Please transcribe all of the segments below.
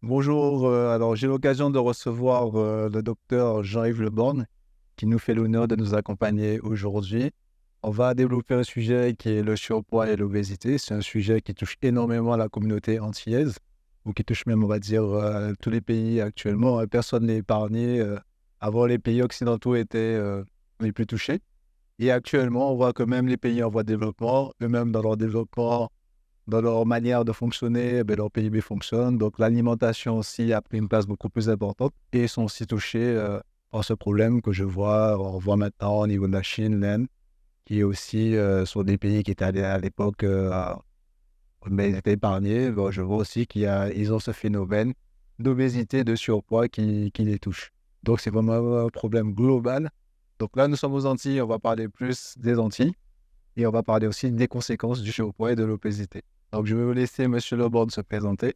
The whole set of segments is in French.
Bonjour, alors j'ai l'occasion de recevoir le docteur Jean-Yves Leborgne qui nous fait l'honneur de nous accompagner aujourd'hui. On va développer un sujet qui est le surpoids et l'obésité. C'est un sujet qui touche énormément la communauté antillaise ou qui touche même, on va dire, tous les pays actuellement. Personne n'est épargné. Avant, les pays occidentaux étaient les plus touchés. Et actuellement, on voit que même les pays en voie de développement, eux-mêmes dans leur développement, dans leur manière de fonctionner, eh ben, leur PIB fonctionne. Donc, l'alimentation aussi a pris une place beaucoup plus importante et sont aussi touchés par ce problème que on voit maintenant au niveau de la Chine, l'Inde, qui est aussi sur des pays qui étaient à l'époque, mais ils étaient épargnés. Bon, je vois aussi ils ont ce phénomène d'obésité, de surpoids qui les touche. Donc, c'est vraiment un problème global. Donc là, nous sommes aux Antilles, on va parler plus des Antilles. Et on va parler aussi des conséquences du surpoids et de l'obésité. Donc, je vais vous laisser Monsieur Leborgne se présenter.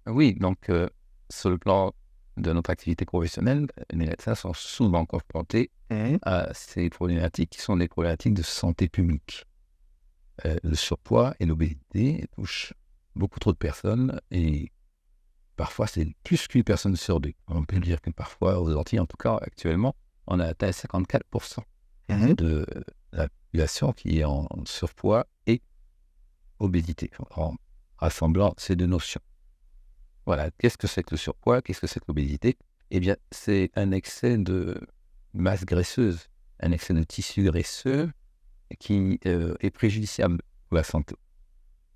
Oui, donc sur le plan de notre activité professionnelle, les médecins sont souvent confrontés à ces problématiques qui sont des problématiques de santé publique. Le surpoids et l'obésité touchent beaucoup trop de personnes et parfois c'est plus qu'une personne sur deux. On peut dire que parfois, aux Antilles en tout cas actuellement, on a atteint 54% de la population qui est en surpoids et obésité, en rassemblant ces deux notions. Voilà, qu'est-ce que c'est que le surpoids? Qu'est-ce que c'est que l'obésité? Eh bien, c'est un excès de masse graisseuse, un excès de tissu graisseux qui est préjudiciable pour la santé.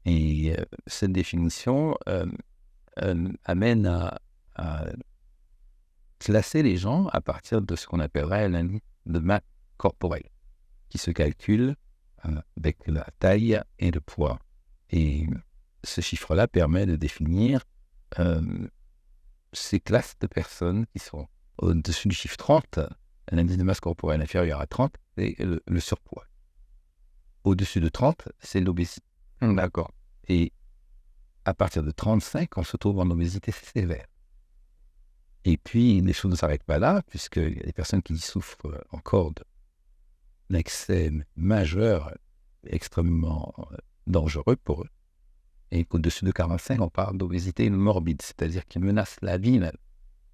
Et cette définition amène à classer les gens à partir de ce qu'on appellerait l'indice de masse corporelle, qui se calcule avec la taille et le poids. Et ce chiffre-là permet de définir ces classes de personnes qui sont au-dessus du chiffre 30, l'indice de masse corporelle inférieur à 30, c'est le surpoids. Au-dessus de 30, c'est l'obésité. D'accord. Et à partir de 35, on se trouve en obésité sévère. Et puis, les choses ne s'arrêtent pas là, puisqu'il y a des personnes qui souffrent encore d'un excès majeur, extrêmement dangereux pour eux. Et qu'au-dessus de 45, on parle d'obésité morbide, c'est-à-dire qui menace la vie même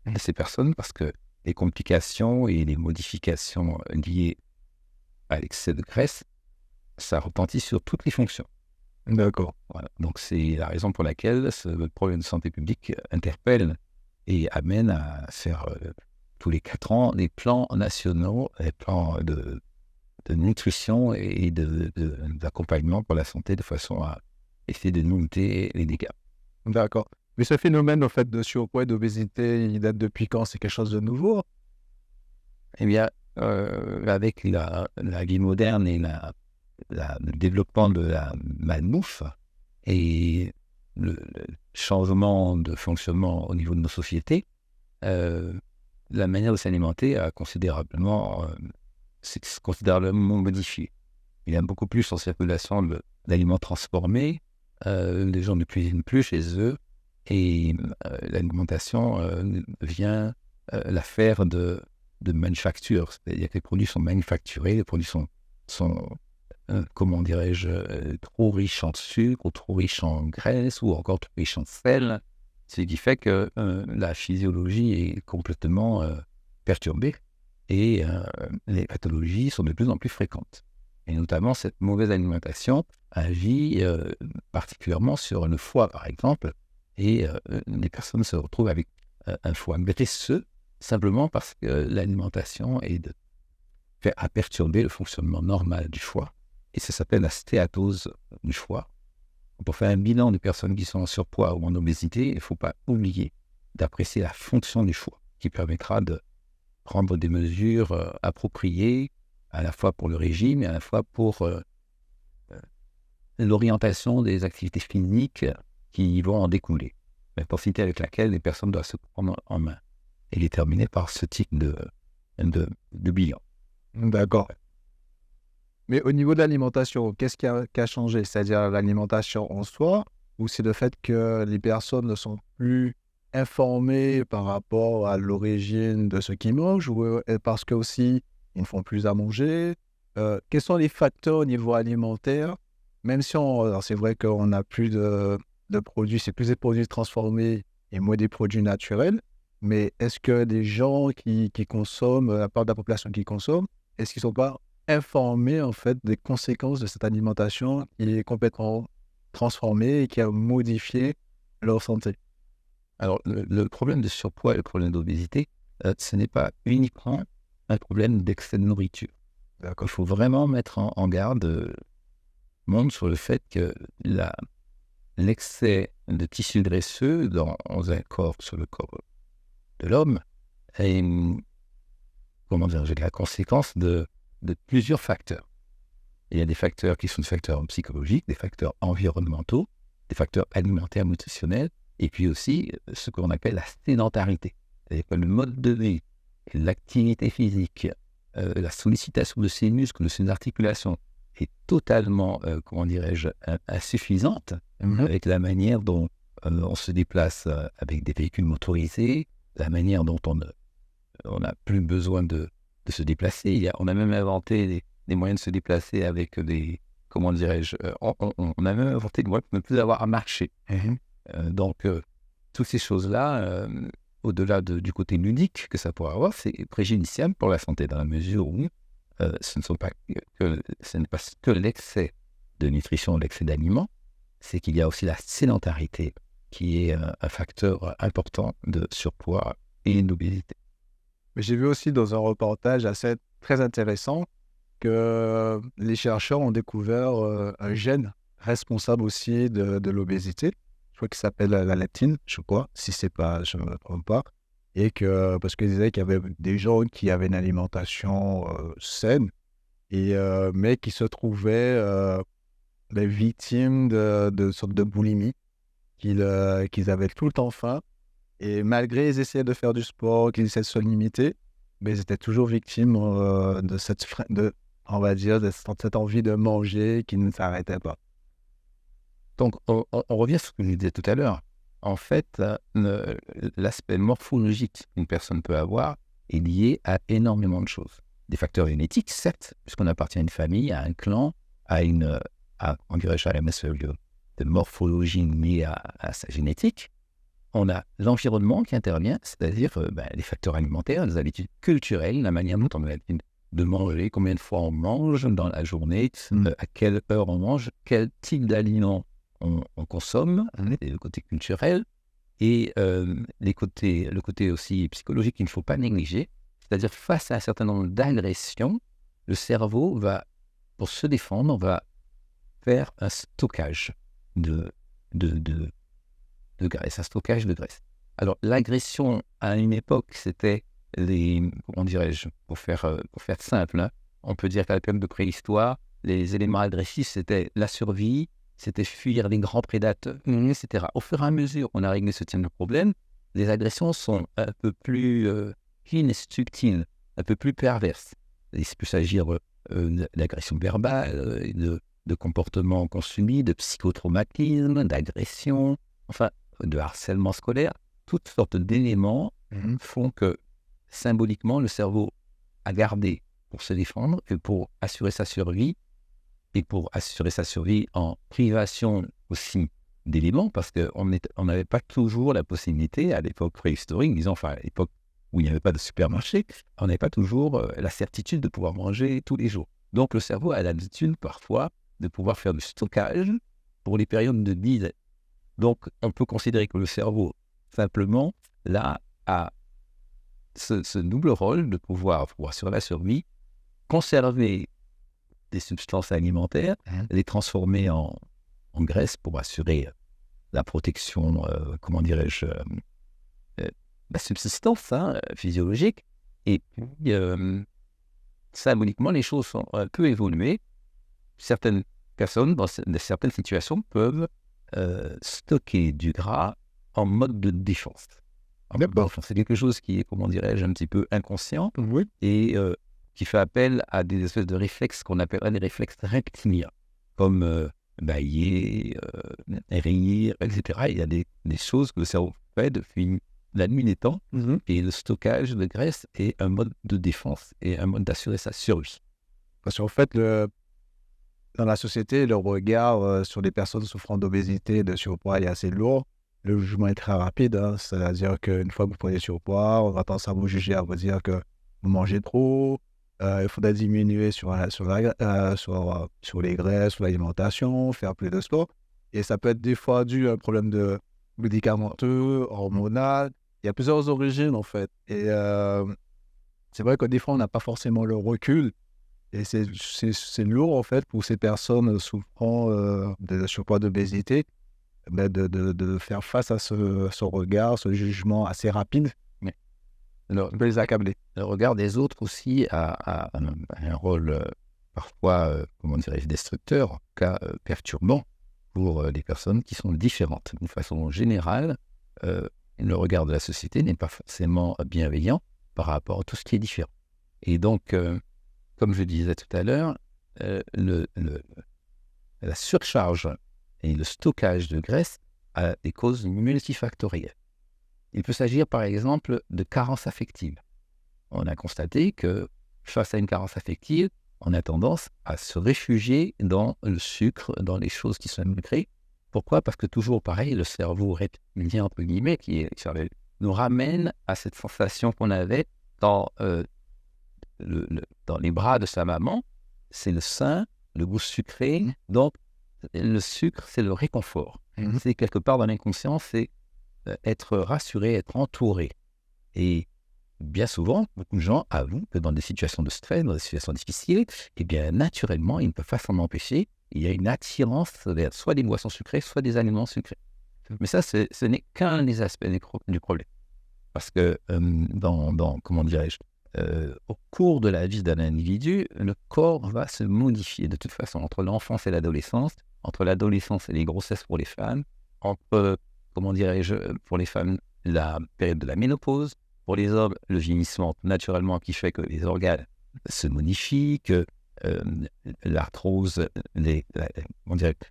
de ces personnes parce que les complications et les modifications liées à l'excès de graisse, ça retentit sur toutes les fonctions. D'accord. Voilà. Donc, c'est la raison pour laquelle ce problème de santé publique interpelle et amène à faire tous les 4 ans des plans nationaux, des plans de nutrition et d'accompagnement pour la santé de façon à essayer de limiter les dégâts. D'accord. Mais ce phénomène, en fait, de surpoids et d'obésité, il date depuis quand? C'est quelque chose de nouveau? Eh bien, avec la vie moderne et le développement de la malbouffe et le changement de fonctionnement au niveau de nos sociétés, la manière de s'alimenter a considérablement modifié. Il y a beaucoup plus en circulation d'aliments transformés, les gens ne cuisinent plus chez eux et l'alimentation devient l'affaire de manufacture, c'est-à-dire que les produits sont manufacturés, les produits sont comment dirais-je, trop riches en sucre ou trop riches en graisse ou encore trop riches en sel, ce qui fait que la physiologie est complètement perturbée et les pathologies sont de plus en plus fréquentes. Et notamment, cette mauvaise alimentation agit particulièrement sur le foie, par exemple, et les personnes se retrouvent avec un foie graisseux simplement parce que l'alimentation a perturbé le fonctionnement normal du foie. Et ça s'appelle la stéatose du foie. Pour faire un bilan des personnes qui sont en surpoids ou en obésité, il ne faut pas oublier d'apprécier la fonction du foie, qui permettra de prendre des mesures appropriées, à la fois pour le régime et à la fois pour l'orientation des activités cliniques qui vont en découler. L'intensité avec laquelle les personnes doivent se prendre en main est déterminée par ce type de bilan. D'accord. Mais au niveau de l'alimentation, qu'est-ce qui a changé? C'est-à-dire l'alimentation en soi, ou c'est le fait que les personnes ne sont plus informées par rapport à l'origine de ce qu'ils mangent, ou parce que aussi ils ne font plus à manger? Quels sont les facteurs au niveau alimentaire? Même si alors c'est vrai qu'on n'a plus de produits, c'est plus des produits transformés et moins des produits naturels. Mais est-ce que des gens qui consomment, la part de la population qui consomme, est-ce qu'ils ne sont pas informés en fait des conséquences de cette alimentation qui est complètement transformée et qui a modifié leur santé? Alors, le problème de surpoids et le problème d'obésité, ce n'est pas uniquement un problème d'excès de nourriture. Il faut vraiment mettre en garde le monde sur le fait que l'excès de tissus graisseux dans un corps, sur le corps de l'homme, est la conséquence de plusieurs facteurs. Il y a des facteurs qui sont des facteurs psychologiques, des facteurs environnementaux, des facteurs alimentaires, nutritionnels, et puis aussi ce qu'on appelle la sédentarité. C'est-à-dire que le mode de vie, l'activité physique, la sollicitation de ses muscles, de ses articulations est totalement, insuffisante avec la manière dont on se déplace avec des véhicules motorisés, la manière dont on n'a plus besoin de se déplacer. On a même inventé des moyens de se déplacer avec des... on a même inventé des moyens de ne plus avoir à marcher. Donc, toutes ces choses-là, au-delà du côté ludique que ça pourrait avoir, c'est préjudiciable pour la santé dans la mesure où ce n'est pas que l'excès de nutrition, l'excès d'aliments, c'est qu'il y a aussi la sédentarité qui est un facteur important de surpoids et d'obésité. Mais j'ai vu aussi dans un reportage très intéressant que les chercheurs ont découvert un gène responsable aussi de l'obésité. Je crois qu'il s'appelle la leptine, je crois, si c'est pas, je ne me trompe pas. Et parce qu'ils disaient qu'il y avait des gens qui avaient une alimentation saine, mais qui se trouvaient victimes de sorte de boulimie, qu'ils avaient tout le temps faim. Et malgré ils essayaient de faire du sport, qu'ils essayaient de se limiter, mais ils étaient toujours victimes de cette envie de manger qui ne s'arrêtait pas. Donc, on revient sur ce que je disais tout à l'heure. En fait, l'aspect morphologique qu'une personne peut avoir est lié à énormément de choses. Des facteurs génétiques, certes, puisqu'on appartient à une famille, à un clan, à la de morphologie liée à sa génétique. On a l'environnement qui intervient, c'est-à-dire les facteurs alimentaires, les habitudes culturelles, la manière dont on a l'habitude de manger, combien de fois on mange dans la journée, à quelle heure on mange, quel type d'aliments on consomme, et le côté culturel, et le côté aussi psychologique qu'il ne faut pas négliger, c'est-à-dire face à un certain nombre d'agressions, le cerveau va, pour se défendre, va faire un stockage de graisse, un stockage de graisse. Alors, l'agression, à une époque, c'était pour faire simple, on peut dire qu'à la période de préhistoire, les éléments agressifs, c'était la survie, c'était fuir les grands prédateurs, etc. Au fur et à mesure qu'on a réglé ce type de problème, les agressions sont un peu plus fines et subtiles, un peu plus perverses. Il peut s'agir d'agression verbale, de comportements qu'on subit, de psychotraumatisme, d'agression, enfin, de harcèlement scolaire. Toutes sortes d'éléments font que, symboliquement, le cerveau a gardé pour se défendre et pour assurer sa survie, et pour assurer sa survie en privation aussi d'éléments, parce qu'on n'avait pas toujours la possibilité, à l'époque préhistorique, à l'époque où il n'y avait pas de supermarché, on n'avait pas toujours la certitude de pouvoir manger tous les jours. Donc le cerveau a l'habitude parfois de pouvoir faire du stockage pour les périodes de disette. Donc on peut considérer que le cerveau, simplement, là, a ce double rôle de pouvoir, pour assurer la survie, conserver des substances alimentaires, les transformer en graisse pour assurer la protection, la subsistance physiologique. Et puis, symboliquement, les choses sont un peu évoluées. Certaines personnes, dans certaines situations, peuvent stocker du gras en mode de défense. C'est quelque chose qui est, un petit peu inconscient, et qui fait appel à des espèces de réflexes qu'on appelle des réflexes reptiliens, comme bâiller, rire, etc. Il y a des choses que le cerveau fait depuis la nuit des temps, et le stockage de graisse est un mode de défense et un mode d'assurer sa survie. Parce qu'en fait, dans la société, le regard sur les personnes souffrant d'obésité et de surpoids est assez lourd. Le jugement est très rapide, hein. C'est-à-dire qu'une fois que vous prenez surpoids, on va tendance à vous juger, à vous dire que vous mangez trop, il faudrait diminuer sur les graisses, sur l'alimentation, faire plus de sport. Et ça peut être des fois dû à un problème de médicamenteux, hormonal. Il y a plusieurs origines, en fait. Et c'est vrai que des fois, on n'a pas forcément le recul. Et c'est lourd, en fait, pour ces personnes souffrant de surpoids, d'obésité, de faire face à ce regard, ce jugement assez rapide. Mais On peut les accabler. le regard des autres aussi a un rôle parfois, comment dirais-je, destructeur, en tout cas perturbant pour les personnes qui sont différentes. D'une façon générale, le regard de la société n'est pas forcément bienveillant par rapport à tout ce qui est différent. Et donc, comme je disais tout à l'heure, la surcharge et le stockage de graisse a des causes multifactorielles. Il peut s'agir par exemple de carence affective. On a constaté que face à une carence affective, on a tendance à se réfugier dans le sucre, dans les choses qui sont sucrées. Pourquoi ? Parce que toujours pareil, le cerveau reptilien, entre guillemets, nous ramène à cette sensation qu'on avait dans les bras de sa maman. C'est le sein, le goût sucré. Donc, le sucre, c'est le réconfort. C'est quelque part dans l'inconscient, c'est être rassuré, être entouré. Et bien souvent, beaucoup de gens avouent que dans des situations de stress, dans des situations difficiles, eh bien, naturellement, ils ne peuvent pas s'en empêcher. Il y a une attirance vers soit des boissons sucrées, soit des aliments sucrés. Mais ça, ce n'est qu'un des aspects du problème. Parce que, comment dirais-je, au cours de la vie d'un individu, le corps va se modifier de toute façon, entre l'enfance et l'adolescence, entre l'adolescence et les grossesses pour les femmes, entre, comment dirais-je, pour les femmes, la période de la ménopause, pour les hommes, le vieillissement naturellement qui fait que les organes se modifient, que l'arthrose, les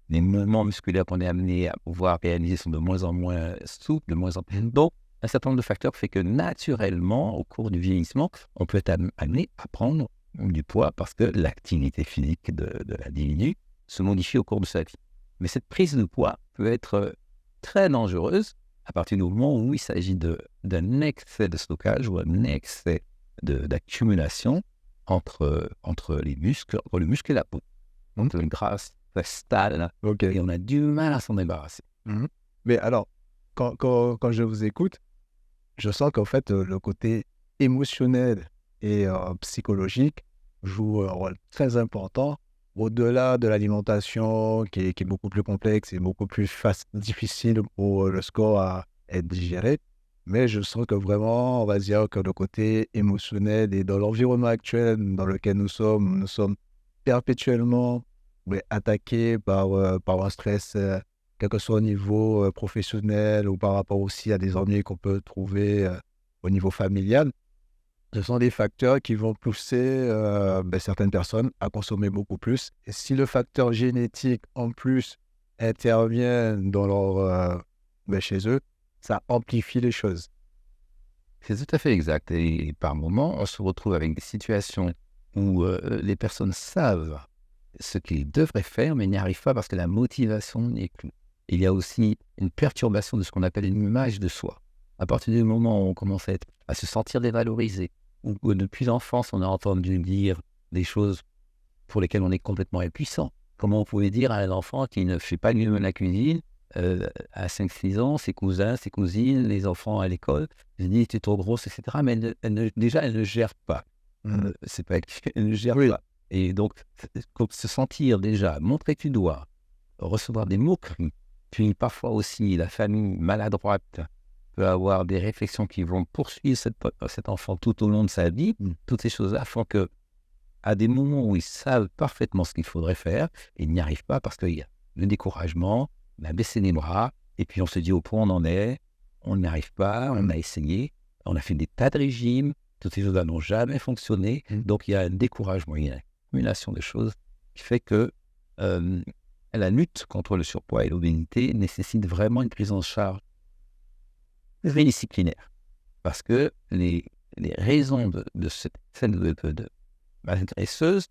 mouvements musculaires qu'on est amené à pouvoir réaliser sont de moins en moins souples, de moins en moins... Donc, un certain nombre de facteurs fait que naturellement, au cours du vieillissement, on peut être amené à prendre du poids parce que l'activité physique de l'individu se modifie au cours de sa vie. Mais cette prise de poids peut être très dangereuse à partir du moment où il s'agit d'un excès de stockage ou un excès d'accumulation entre le muscle et la peau. Donc le gras s'installe et on a du mal à s'en débarrasser. Mais alors, quand je vous écoute, je sens qu'en fait, le côté émotionnel et psychologique joue un rôle très important au-delà de l'alimentation qui est beaucoup plus complexe et beaucoup plus difficile pour le score à être digéré. Mais je sens que vraiment, on va dire que le côté émotionnel et dans l'environnement actuel dans lequel nous sommes perpétuellement attaqués par un stress, quel que soit au niveau professionnel ou par rapport aussi à des ennuis qu'on peut trouver au niveau familial. Ce sont des facteurs qui vont pousser certaines personnes à consommer beaucoup plus. Et si le facteur génétique, en plus, intervient dans chez eux, ça amplifie les choses. C'est tout à fait exact. Et par moments, on se retrouve avec des situations où les personnes savent ce qu'ils devraient faire, mais n'y arrivent pas parce que la motivation n'est plus. Il y a aussi une perturbation de ce qu'on appelle une image de soi. À partir du moment où on commence à se sentir dévalorisé, ou depuis l'enfance, on a entendu dire des choses pour lesquelles on est complètement impuissant. Comment on pouvait dire à un enfant qui ne fait pas lui-même la cuisine, à 5-6 ans, ses cousins, ses cousines, les enfants à l'école, ils disent « tu es trop grosse », etc. Mais elle ne gère pas. C'est pas elle ne gère pas. Et donc, se sentir déjà, montrer du doigt, recevoir des moqueries, puis parfois aussi la famille maladroite peut avoir des réflexions qui vont poursuivre cet enfant tout au long de sa vie. Toutes ces choses-là font que, à des moments où ils savent parfaitement ce qu'il faudrait faire, ils n'y arrivent pas parce qu'il y a le découragement, on a baissé les bras, et puis on se dit au point où on en est, on n'y arrive pas, on a essayé, on a fait des tas de régimes, toutes ces choses-là n'ont jamais fonctionné, donc il y a un découragement, il y a une accumulation de choses qui fait que la lutte contre le surpoids et l'obésité nécessite vraiment une prise en charge pluridisciplinaire. Parce que les raisons de cette scène de maladresseuse,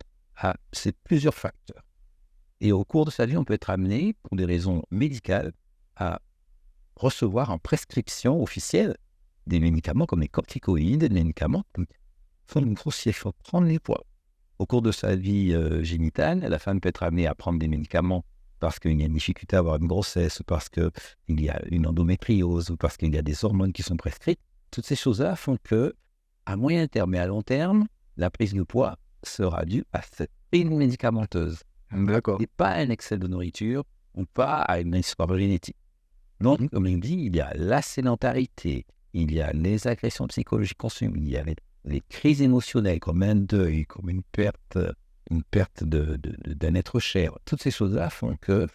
c'est plusieurs facteurs. Et au cours de sa vie, on peut être amené, pour des raisons médicales, à recevoir en prescription officielle des médicaments comme les corticoïdes, des médicaments qui font une grossière, il faut prendre les poids. Au cours de sa vie génitale, la femme peut être amenée à prendre des médicaments parce qu'il y a une difficulté à avoir une grossesse, ou parce qu'il y a une endométriose, ou parce qu'il y a des hormones qui sont prescrites. Toutes ces choses-là font que, à moyen terme et à long terme, la prise de poids sera due à cette prise médicamenteuse. D'accord. Et pas à un excès de nourriture ou pas à une histoire génétique. Donc, comme il dit, il y a la sédentarité, il y a les agressions psychologiques consumes, il y a les crises émotionnelles comme un deuil, comme une perte d'un être cher. Toutes ces choses-là font que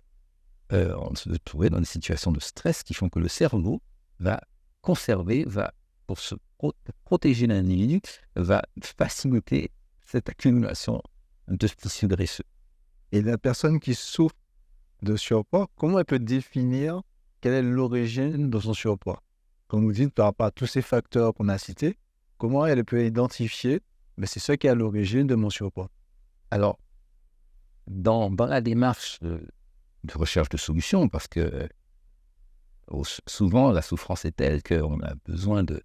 on se trouve dans des situations de stress qui font que le cerveau va conserver, pour se protéger l'individu, va faciliter cette accumulation de tissus graisseux. Et la personne qui souffre de surpoids, comment elle peut définir quelle est l'origine de son surpoids? Comme vous dites, par rapport à tous ces facteurs qu'on a cités, comment elle peut identifier, mais c'est ça qui est à l'origine de mon surpoids? Alors, dans la démarche de recherche de solutions, parce que souvent la souffrance est telle qu'on a besoin de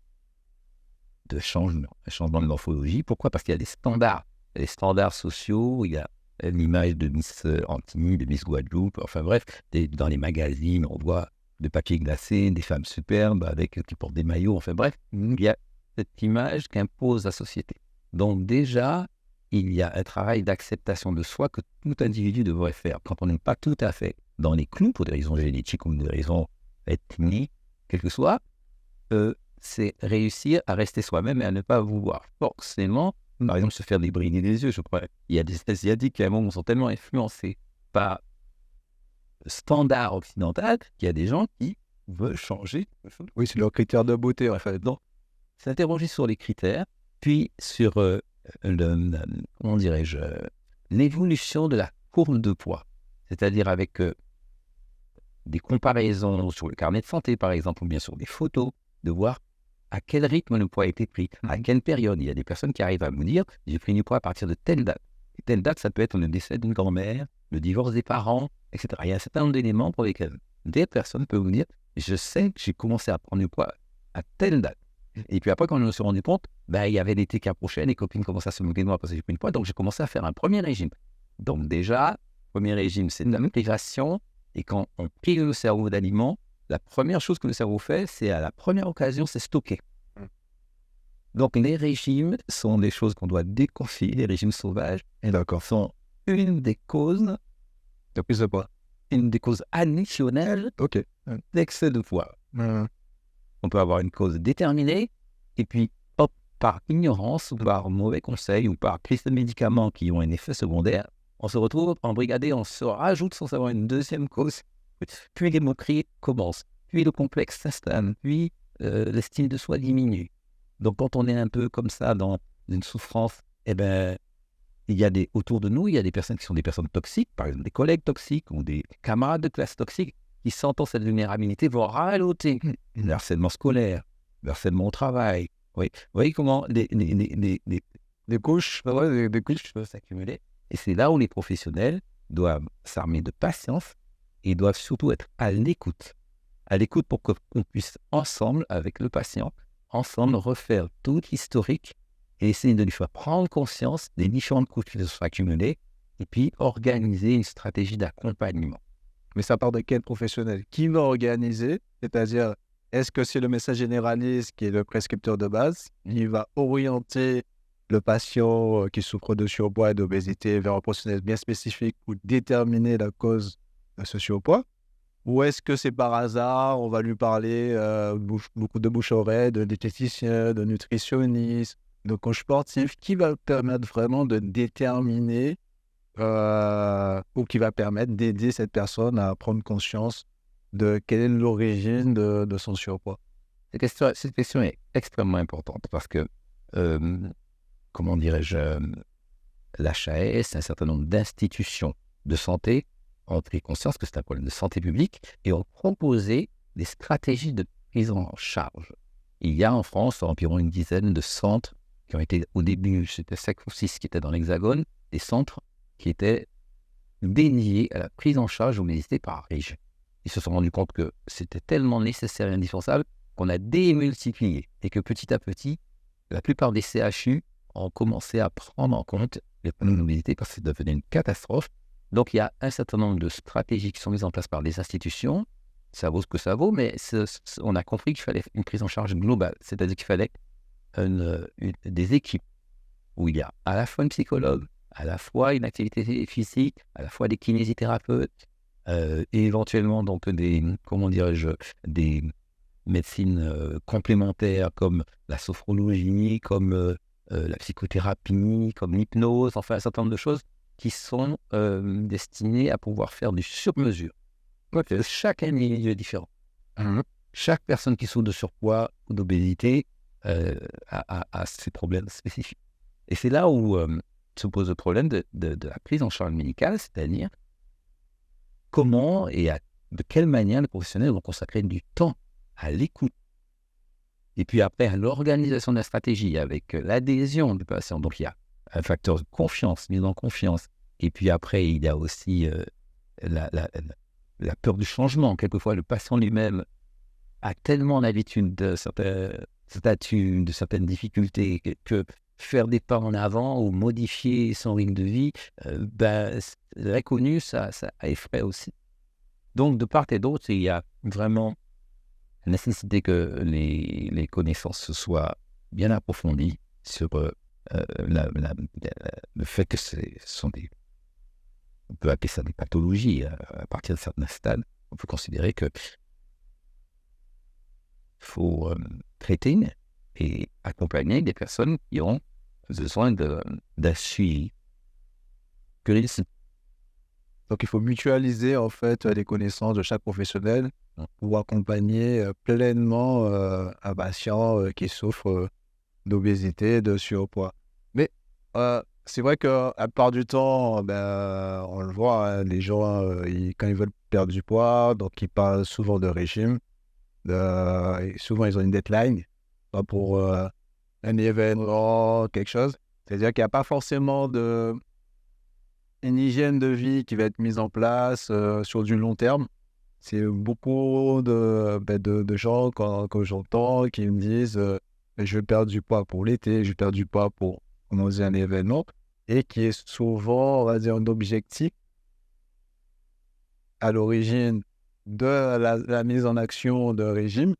changement de morphologie. Pourquoi? Parce qu'il y a des standards. Il y a des standards sociaux, il y a l'image de Miss Antony, de Miss Guadeloupe, enfin bref, dans les magazines, on voit de papier glacé, des femmes superbes qui portent des maillots, enfin bref, il y a cette image qu'impose la société. Donc déjà, il y a un travail d'acceptation de soi que tout individu devrait faire. Quand on n'est pas tout à fait dans les clous, pour des raisons génétiques ou des raisons ethniques, quel que soit, c'est réussir à rester soi-même et à ne pas vouloir forcément, par exemple, se faire débriner les yeux. Je crois il y a des Asiatiques qui, à un moment, sont tellement influencés par le standard occidental qu'il y a des gens qui veulent changer. Oui, c'est leur critère de beauté, en fait. Donc, s'interroger sur les critères, puis sur, comment dirais-je, l'évolution de la courbe de poids. C'est-à-dire avec des comparaisons sur le carnet de santé, par exemple, ou bien sur des photos, de voir à quel rythme le poids a été pris, à quelle période. Il y a des personnes qui arrivent à me dire « j'ai pris du poids à partir de telle date ». Et telle date, ça peut être le décès d'une grand-mère, le divorce des parents, etc. Il y a un certain nombre d'éléments pour lesquels des personnes peuvent vous dire « je sais que j'ai commencé à prendre du poids à telle date ». Et puis après, quand je me suis rendu compte, il y avait l'été qui approchait, les copines commençaient à se moquer de moi parce que j'ai pris du poids, donc j'ai commencé à faire un premier régime. Donc déjà, premier régime, c'est de la privation, et quand on prive le cerveau d'aliments, la première chose que le cerveau fait, c'est à la première occasion, c'est stocker. Donc les régimes sont des choses qu'on doit déconfier, les régimes sauvages, sont une des causes de prise de poids. Une des causes additionnelles d'excès de poids. On peut avoir une cause déterminée, et puis par ignorance, ou par mauvais conseil, ou par prise de médicaments qui ont un effet secondaire, on se retrouve embrigadé, on se rajoute sans savoir une deuxième cause. Puis les moqueries commencent, puis le complexe s'installe, puis l'estime de soi diminue. Donc quand on est un peu comme ça dans une souffrance, il y a autour de nous, il y a des personnes qui sont des personnes toxiques, par exemple des collègues toxiques ou des camarades de classe toxiques, qui sentant cette vulnérabilité vont rajouter le harcèlement scolaire, le harcèlement au travail. Oui. Vous voyez comment des couches peuvent s'accumuler. Et c'est là où les professionnels doivent s'armer de patience et doivent surtout être à l'écoute. À l'écoute pour qu'on puisse ensemble, avec le patient, ensemble refaire tout l'historique et essayer de lui faire prendre conscience des différentes couches qui se sont accumulées et puis organiser une stratégie d'accompagnement. Mais ça part de quel professionnel? Qui va organiser? C'est-à-dire, est-ce que c'est le médecin généraliste qui est le prescripteur de base? Il va orienter le patient qui souffre de surpoids et d'obésité vers un professionnel bien spécifique pour déterminer la cause de ce surpoids? Ou est-ce que c'est par hasard, on va lui parler beaucoup de bouche-oreille, de diététicien, de nutritionniste, de coach sportif, qui va permettre vraiment de déterminer ou qui va permettre d'aider cette personne à prendre conscience de quelle est l'origine de son surpoids? Cette question est extrêmement importante parce que, comment dirais-je, l'HAS, un certain nombre d'institutions de santé ont pris conscience que c'est un problème de santé publique et ont proposé des stratégies de prise en charge. Il y a en France environ une dizaine de centres qui ont été, au début, c'était 5 ou 6 qui étaient dans l'Hexagone, des centres qui étaient dédié à la prise en charge de l'obésité par régime. Ils se sont rendus compte que c'était tellement nécessaire et indispensable qu'on a démultiplié et que petit à petit, la plupart des CHU ont commencé à prendre en compte les problèmes d'obésité parce que c'est devenu une catastrophe. Donc, il y a un certain nombre de stratégies qui sont mises en place par les institutions. Ça vaut ce que ça vaut, mais on a compris qu'il fallait une prise en charge globale. C'est-à-dire qu'il fallait des équipes où il y a à la fois une psychologue, à la fois une activité physique, à la fois des kinésithérapeutes, et éventuellement donc des médecines complémentaires comme la sophrologie, comme la psychothérapie, comme l'hypnose, enfin un certain nombre de choses qui sont destinées à pouvoir faire du sur-mesure. Chaque individu est différent. Chaque personne qui souffre de surpoids ou d'obésité a ses problèmes spécifiques. Et c'est là où se pose le problème de la prise en charge médicale, c'est-à-dire comment et de quelle manière les professionnels vont consacrer du temps à l'écoute. Et puis après, à l'organisation de la stratégie avec l'adhésion du patient. Donc il y a un facteur de confiance, mise en confiance. Et puis après, il y a aussi la peur du changement. Quelquefois, le patient lui-même a tellement l'habitude de certains statuts, de certaines difficultés, que faire des pas en avant ou modifier son rythme de vie, l'inconnu, ça effraie aussi. Donc, de part et d'autre, il y a vraiment la nécessité que les connaissances soient bien approfondies sur le fait que ce sont on peut appeler ça des pathologies. À partir de certains stades, on peut considérer que faut traiter et accompagner des personnes qui ont besoin d'un suivi. Donc, il faut mutualiser en fait les connaissances de chaque professionnel pour accompagner pleinement un patient qui souffre d'obésité, de surpoids. Mais c'est vrai qu'à la part du temps, on le voit, hein, les gens, quand ils veulent perdre du poids, donc ils parlent souvent de régime. Et souvent, ils ont une deadline, pas pour un événement, quelque chose. C'est-à-dire qu'il n'y a pas forcément une hygiène de vie qui va être mise en place sur du long terme. C'est beaucoup de gens que j'entends qui me disent je vais perdre du poids pour l'été, je vais perdre du poids pour commencer un événement, et qui est souvent, on va dire, un objectif à l'origine de la mise en action de régime,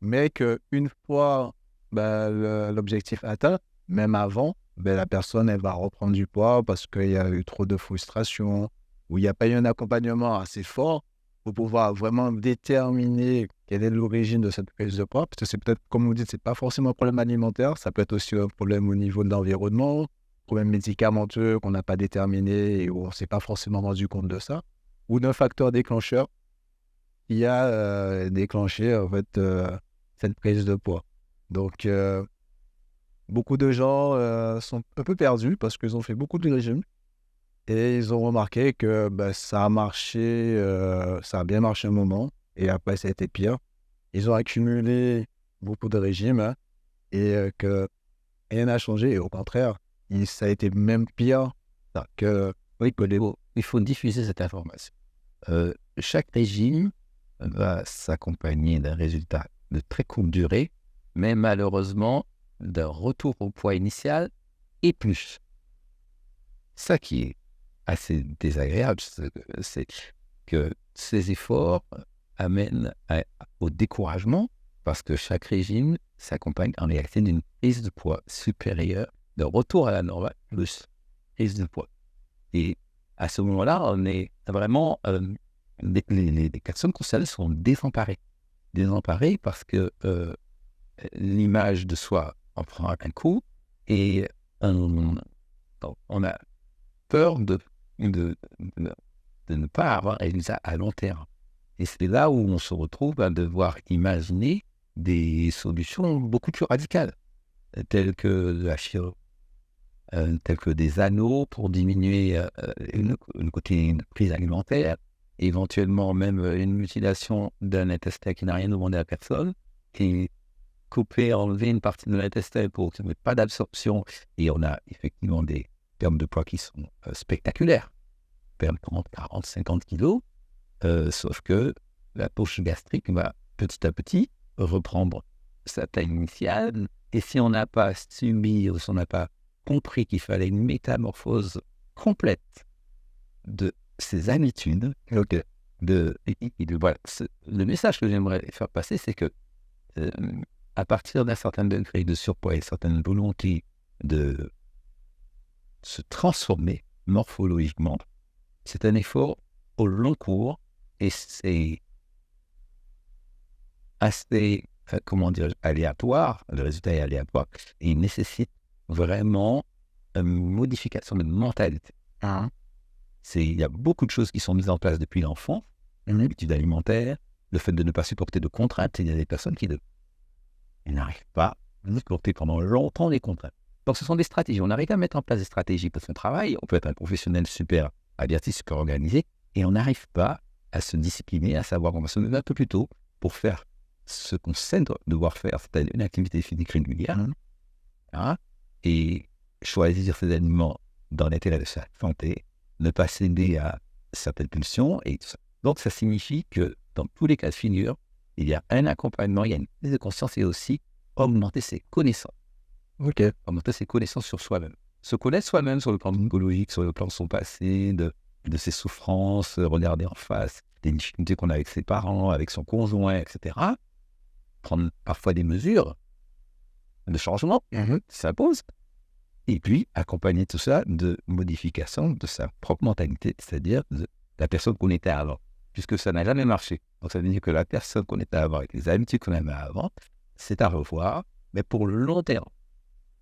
mais qu'une fois l'objectif atteint, même avant, la personne, elle va reprendre du poids parce qu'il y a eu trop de frustration, ou il n'y a pas eu un accompagnement assez fort pour pouvoir vraiment déterminer quelle est l'origine de cette prise de poids. Parce que c'est peut-être, comme vous dites, c'est pas forcément un problème alimentaire, ça peut être aussi un problème au niveau de l'environnement, problème médicamenteux qu'on n'a pas déterminé et où on ne s'est pas forcément rendu compte de ça, ou d'un facteur déclencheur qui a déclenché en fait cette prise de poids. Donc, beaucoup de gens sont un peu perdus parce qu'ils ont fait beaucoup de régimes et ils ont remarqué que ça a marché, ça a bien marché un moment et après ça a été pire. Ils ont accumulé beaucoup de régimes, hein, et que rien n'a changé, et au contraire, ça a été même pire que... Oui, il faut diffuser cette information. Chaque régime va s'accompagner d'un résultat de très courte durée, mais malheureusement d'un retour au poids initial et plus. Ça qui est assez désagréable, c'est que ces efforts amènent au découragement, parce que chaque régime s'accompagne en réalité d'une prise de poids supérieure, de retour à la normale, plus prise de poids. Et à ce moment-là, on est vraiment... les personnes concernées sont désemparées. Désemparées parce que l'image de soi en prend un coup et on a peur de ne pas avoir un résultat à long terme. Et c'est là où on se retrouve à devoir imaginer des solutions beaucoup plus radicales, telles que la chirurgie, telles que des anneaux pour diminuer le côté prise alimentaire, éventuellement même une mutilation d'un intestin qui n'a rien demandé à personne, et couper, enlever une partie de l'intestin pour qu'il n'y ait pas d'absorption. Et on a effectivement des termes de poids qui sont spectaculaires. perdre 30, 40, 50 kilos, sauf que la poche gastrique va petit à petit reprendre sa taille initiale. Et si on n'a pas subi ou si on n'a pas compris qu'il fallait une métamorphose complète de ses habitudes, Ok. voilà, le message que j'aimerais faire passer, c'est que à partir d'un certain degré de surpoids et une certaine volonté de se transformer morphologiquement, c'est un effort au long cours et c'est assez, aléatoire, le résultat est aléatoire et il nécessite vraiment une modification de mentalité. Il y a beaucoup de choses qui sont mises en place depuis l'enfant, l'habitude alimentaire, le fait de ne pas supporter de contraintes. Il y a des personnes qui n'arrivent pas à supporter pendant longtemps les contraintes. Donc ce sont des stratégies. On arrive à mettre en place des stratégies pour son travail. On peut être un professionnel super averti, super organisé, et on n'arrive pas à se discipliner, à savoir qu'on va se lever un peu plus tôt pour faire ce qu'on sait devoir faire, c'est-à-dire une activité physique régulière, et choisir ses aliments dans l'intérêt de sa santé, ne pas céder à certaines pulsions. Et donc, ça signifie que dans tous les cas de figure, il y a un accompagnement, il y a une prise de conscience et aussi augmenter ses connaissances. Ok. Augmenter ses connaissances sur soi-même. Se connaître soi-même sur le plan psychologique, sur le plan de son passé, de ses souffrances, regarder en face des difficultés qu'on a avec ses parents, avec son conjoint, etc. Prendre parfois des mesures de changement, ça s'impose. Et puis, accompagner tout ça de modification de sa propre mentalité, c'est-à-dire de la personne qu'on était avant, puisque ça n'a jamais marché. Donc, ça veut dire que la personne qu'on était avant, avec les habitudes qu'on avait avant, c'est à revoir, mais pour le long terme.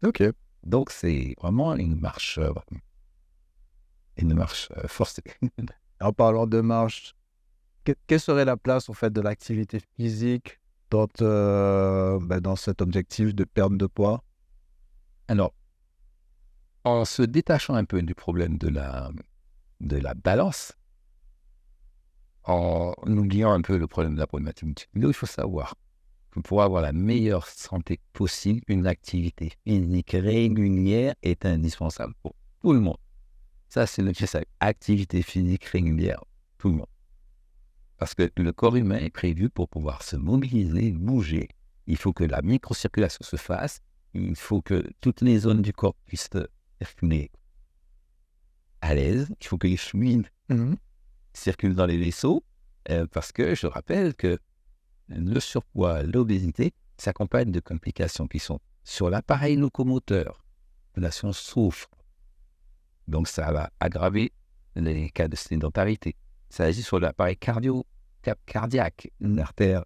Ok. Donc, c'est vraiment une marche forcée. En parlant de marche, quelle serait la place en fait de l'activité physique dans cet objectif de perte de poids? Alors, en se détachant un peu du problème de la balance, en oubliant un peu le problème de la problématique du kilo, il faut savoir que pour avoir la meilleure santé possible, une activité physique régulière est indispensable pour tout le monde. Ça, c'est le message. Activité physique régulière, tout le monde. Parce que le corps humain est prévu pour pouvoir se mobiliser, bouger. Il faut que la microcirculation se fasse. Il faut que toutes les zones du corps puissent circuler à l'aise. Il faut que les fluides circulent dans les vaisseaux. Parce que je rappelle que le surpoids, l'obésité s'accompagnent de complications qui sont sur l'appareil locomoteur. La science souffre. Donc ça va aggraver les cas de sédentarité. Ça agit sur l'appareil cardiaque. Les artères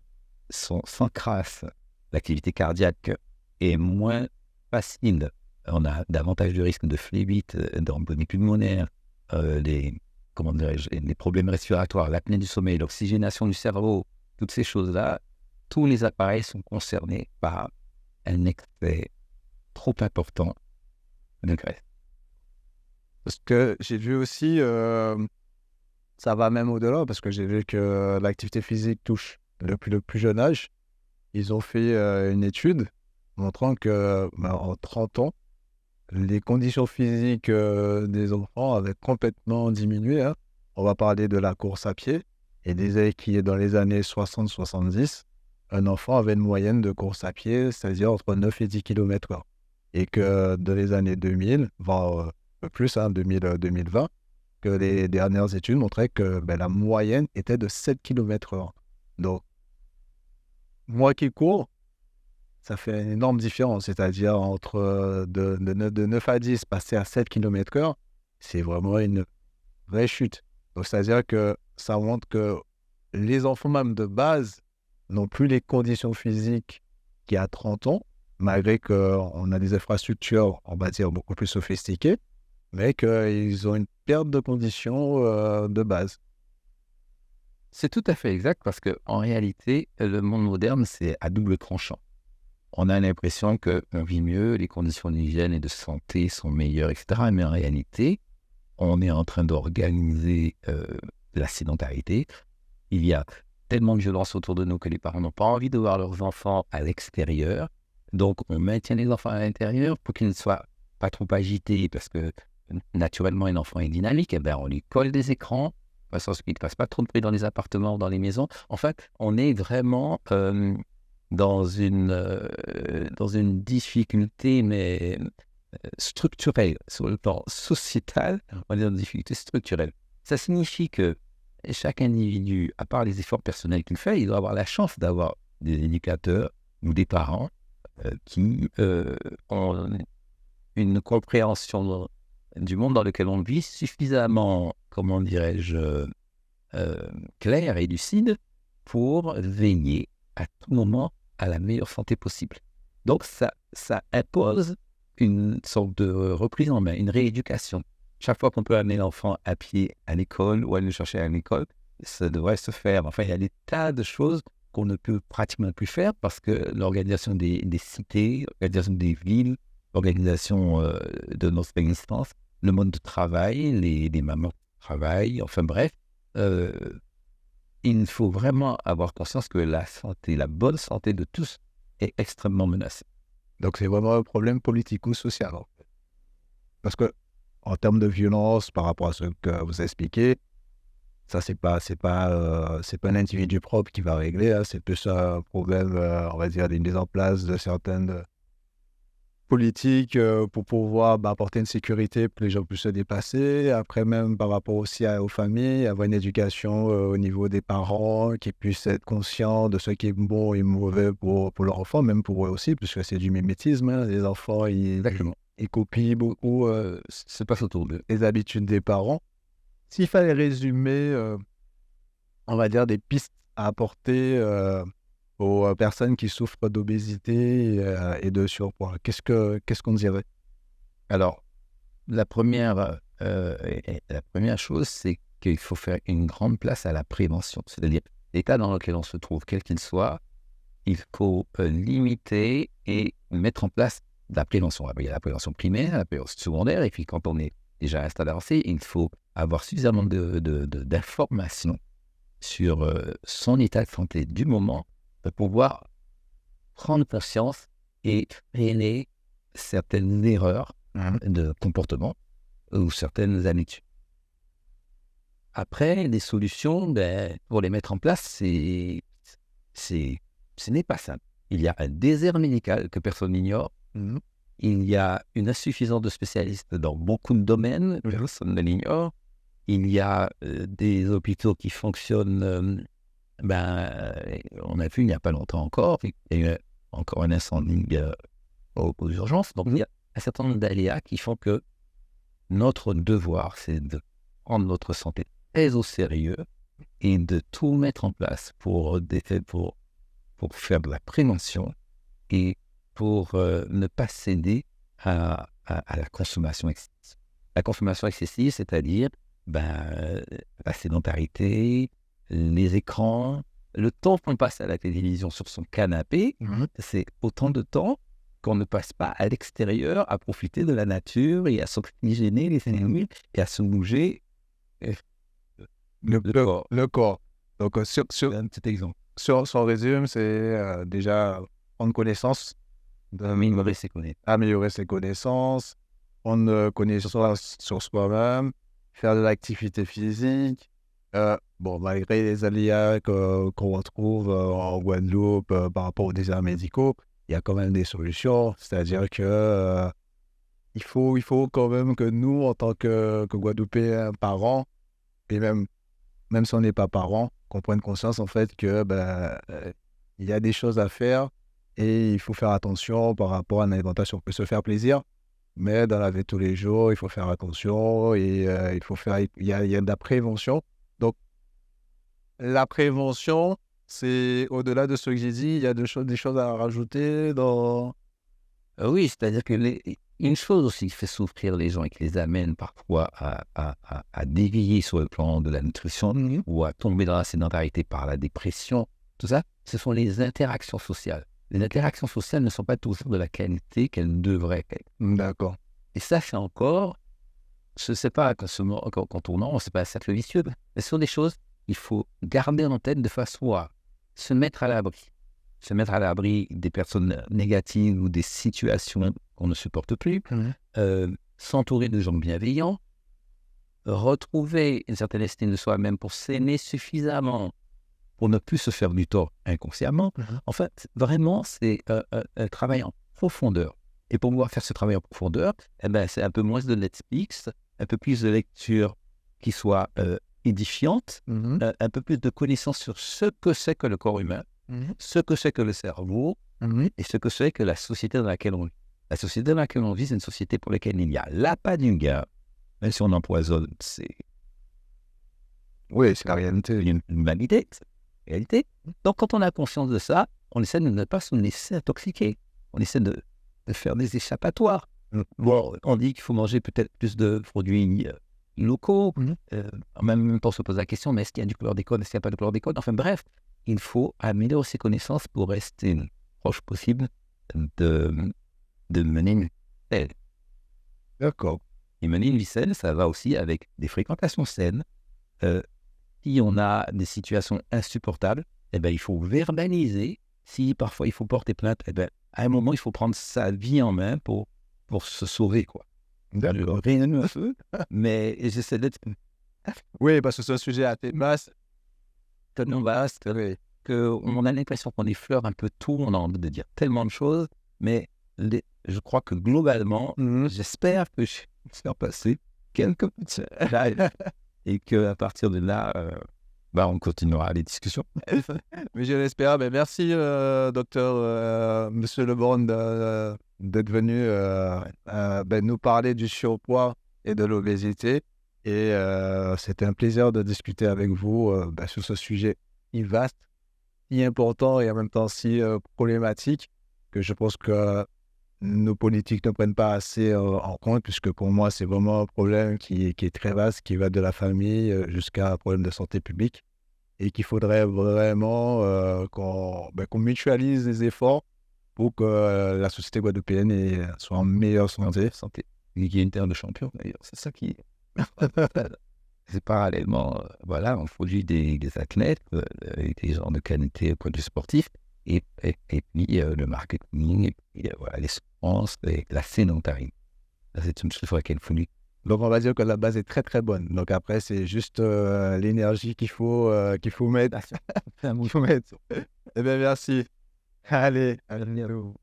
s'encrassent. L'activité cardiaque est moins facile. On a davantage de risques de phlébite, d'embolie pulmonaire, les problèmes respiratoires, l'apnée du sommeil, l'oxygénation du cerveau, toutes ces choses-là, tous les appareils sont concernés par un excès trop important de graisse. Parce que j'ai vu aussi, ça va même au-delà, parce que j'ai vu que l'activité physique touche depuis le plus jeune âge. Ils ont fait une étude montrant que en 30 ans, les conditions physiques des enfants avaient complètement diminué. On va parler de la course à pied. Et disait qu'il est dans les années 60-70, un enfant avait une moyenne de course à pied, c'est-à-dire entre 9 et 10 km/h. Et que dans les années 2000, voire plus, 2020, que les dernières études montraient que la moyenne était de 7 km/h. Donc, moi qui cours, ça fait une énorme différence. C'est-à-dire entre de 9 à 10, passer à 7 km/h, c'est vraiment une vraie chute. Donc, c'est-à-dire que ça montre que les enfants même de base n'ont plus les conditions physiques qu'il y a 30 ans, malgré qu'on a des infrastructures, on va dire, beaucoup plus sophistiquées, mais qu'ils ont une perte de conditions de base. C'est tout à fait exact parce qu'en réalité, le monde moderne, c'est à double tranchant. On a l'impression qu'on vit mieux, les conditions d'hygiène et de santé sont meilleures, etc. Mais en réalité, on est en train d'organiser la sédentarité. Il y a tellement de violence autour de nous que les parents n'ont pas envie de voir leurs enfants à l'extérieur. Donc, on maintient les enfants à l'intérieur pour qu'ils ne soient pas trop agités parce que naturellement un enfant est dynamique, eh ben, on lui colle des écrans, de façon à ce qu'il ne fasse pas trop de bruit dans les appartements, dans les maisons. En fait, on est vraiment dans une difficulté, mais structurelle. Sur le plan sociétal, on est dans une difficulté structurelle. Ça signifie que chaque individu, à part les efforts personnels qu'il fait, il doit avoir la chance d'avoir des éducateurs ou des parents qui ont une compréhension du monde dans lequel on vit suffisamment, comment dirais-je, claire et lucide pour veiller à tout moment à la meilleure santé possible. Donc ça impose une sorte de reprise en main, une rééducation. Chaque fois qu'on peut amener l'enfant à pied à l'école ou aller le chercher à l'école, ça devrait se faire. Enfin, il y a des tas de choses qu'on ne peut pratiquement plus faire parce que l'organisation des cités, l'organisation des villes, l'organisation de notre existence, le mode de travail, les mamans de travail, enfin bref, il faut vraiment avoir conscience que la santé, la bonne santé de tous est extrêmement menacée. Donc, c'est vraiment un problème politico-social, en fait. Parce que, en termes de violence, par rapport à ce que vous expliquez, ça, c'est pas un individu propre qui va régler, hein. C'est plus un problème, on va dire, d'une mise en place de certaines politiques pour pouvoir apporter une sécurité pour que les gens puissent se déplacer. Après, même par rapport aussi aux familles, avoir une éducation au niveau des parents qui puissent être conscients de ce qui est bon et mauvais pour leur enfant, même pour eux aussi, puisque c'est du mimétisme, hein. Les enfants, ils copient beaucoup se passe autour d'eux. les habitudes des parents. S'il fallait résumer, on va dire, des pistes à apporter aux personnes qui souffrent d'obésité et de surpoids, qu'est-ce qu'on dirait? Alors, la première chose, c'est qu'il faut faire une grande place à la prévention. C'est-à-dire, l'état dans lequel on se trouve, quel qu'il soit, il faut limiter et mettre en place la prévention. Il y a la prévention primaire, la prévention secondaire, et puis quand on est déjà à un stade avancé, il faut avoir suffisamment d'informations sur son état de santé du moment pour pouvoir prendre conscience et freiner certaines erreurs de comportement ou certaines habitudes. Après, les solutions, pour les mettre en place, ce n'est pas simple. Il y a un désert médical que personne n'ignore. Il y a une insuffisance de spécialistes dans beaucoup de domaines, personne ne l'ignore. Il y a des hôpitaux qui fonctionnent, on a vu il n'y a pas longtemps encore, il y a eu encore un incendie aux urgences. Donc il y a un certain nombre d'aléas qui font que notre devoir, c'est de prendre notre santé très au sérieux et de tout mettre en place pour faire de la prévention et pour ne pas céder à la consommation excessive. La consommation excessive, c'est-à-dire la sédentarité, les écrans, le temps qu'on passe à la télévision sur son canapé, c'est autant de temps qu'on ne passe pas à l'extérieur à profiter de la nature et à s'oxygéner les cellules et à se bouger le corps. Donc, un petit exemple. sur son résumé, c'est déjà prendre connaissance, améliorer ses connaissances, prendre connaissance sur soi-même, faire de l'activité physique. Malgré les aléas qu'on retrouve en Guadeloupe par rapport aux déserts médicaux, il y a quand même des solutions. C'est-à-dire que il faut quand même que nous, en tant que Guadeloupéens, parents, et même si on n'est pas parents, qu'on prenne conscience en fait que il y a des choses à faire et il faut faire attention par rapport à une alimentation. On peut se faire plaisir, mais dans la vie de tous les jours, il faut faire attention et il y a de la prévention. Donc, la prévention, c'est au-delà de ce que j'ai dit, il y a des choses à rajouter dans... Oui, c'est-à-dire que une chose aussi qui fait souffrir les gens et qui les amène parfois à dévier sur le plan de la nutrition ou à tomber dans la sédentarité par la dépression, tout ça, ce sont les interactions sociales. Les interactions sociales ne sont pas toujours de la qualité qu'elles devraient être. D'accord. Et ça, c'est encore, je ne sais pas, quand on c'est pas un cercle vicieux, mais ce sont des choses qu'il faut garder en tête de façon à se mettre à l'abri. Se mettre à l'abri des personnes négatives ou des situations qu'on ne supporte plus, s'entourer de gens bienveillants, retrouver une certaine estime de soi-même pour s'aimer suffisamment pour ne plus se faire du tort inconsciemment. En fait, vraiment, c'est un travail en profondeur. Et pour pouvoir faire ce travail en profondeur, c'est un peu moins de Netflix, un peu plus de lecture qui soit édifiante, un peu plus de connaissances sur ce que c'est que le corps humain, ce que c'est que le cerveau, et ce que c'est que la société dans laquelle on vit. La société dans laquelle on vit, c'est une société pour laquelle il y a l'appât du gain. Même si on empoisonne, c'est la réalité. Une réalité. Donc, quand on a conscience de ça, on essaie de ne pas se laisser intoxiquer. On essaie de faire des échappatoires. Bon, on dit qu'il faut manger peut-être plus de produits locaux. En même temps, on se pose la question, mais est-ce qu'il y a du chlordécone, est-ce qu'il n'y a pas de chlordécone? Enfin bref, il faut améliorer ses connaissances pour rester proche possible de mener une vie saine. D'accord. Et mener une vie saine, ça va aussi avec des fréquentations saines. Si on a des situations insupportables, il faut verbaliser. Si parfois il faut porter plainte, à un moment, il faut prendre sa vie en main pour se sauver, quoi. D'accord. Rien ne me fait, mais j'essaie d'être... Oui, parce que c'est un sujet assez vaste. Tellement vaste qu'on a l'impression qu'on effleure un peu tout, on a envie de dire tellement de choses, mais je crois que globalement, j'espère que je vais faire passer quelques petits détails et qu'à partir de là, on continuera les discussions. Mais je l'espère. Mais merci, docteur, Monsieur Le Born, d'être venu nous parler du surpoids et de l'obésité. Et c'était un plaisir de discuter avec vous sur ce sujet si vaste, si important et en même temps si problématique, que je pense que nos politiques ne prennent pas assez en compte, puisque pour moi, c'est vraiment un problème qui est très vaste, qui va de la famille jusqu'à un problème de santé publique, et qu'il faudrait vraiment qu'on mutualise les efforts pour que la société guadeloupéenne soit en meilleure santé. Il y a une terre de champions, d'ailleurs, c'est ça qui est... C'est parallèlement, on produit des athlètes, des gens de qualité au point de vue sportif, et puis le marketing, et puis les souffrances, et la sédentarité. C'est une chose sur laquelle il faut... Donc, on va dire que la base est très, très bonne. Donc, après, c'est juste l'énergie qu'il faut mettre. Il faut mettre. Eh bien, merci. Allez, à bientôt.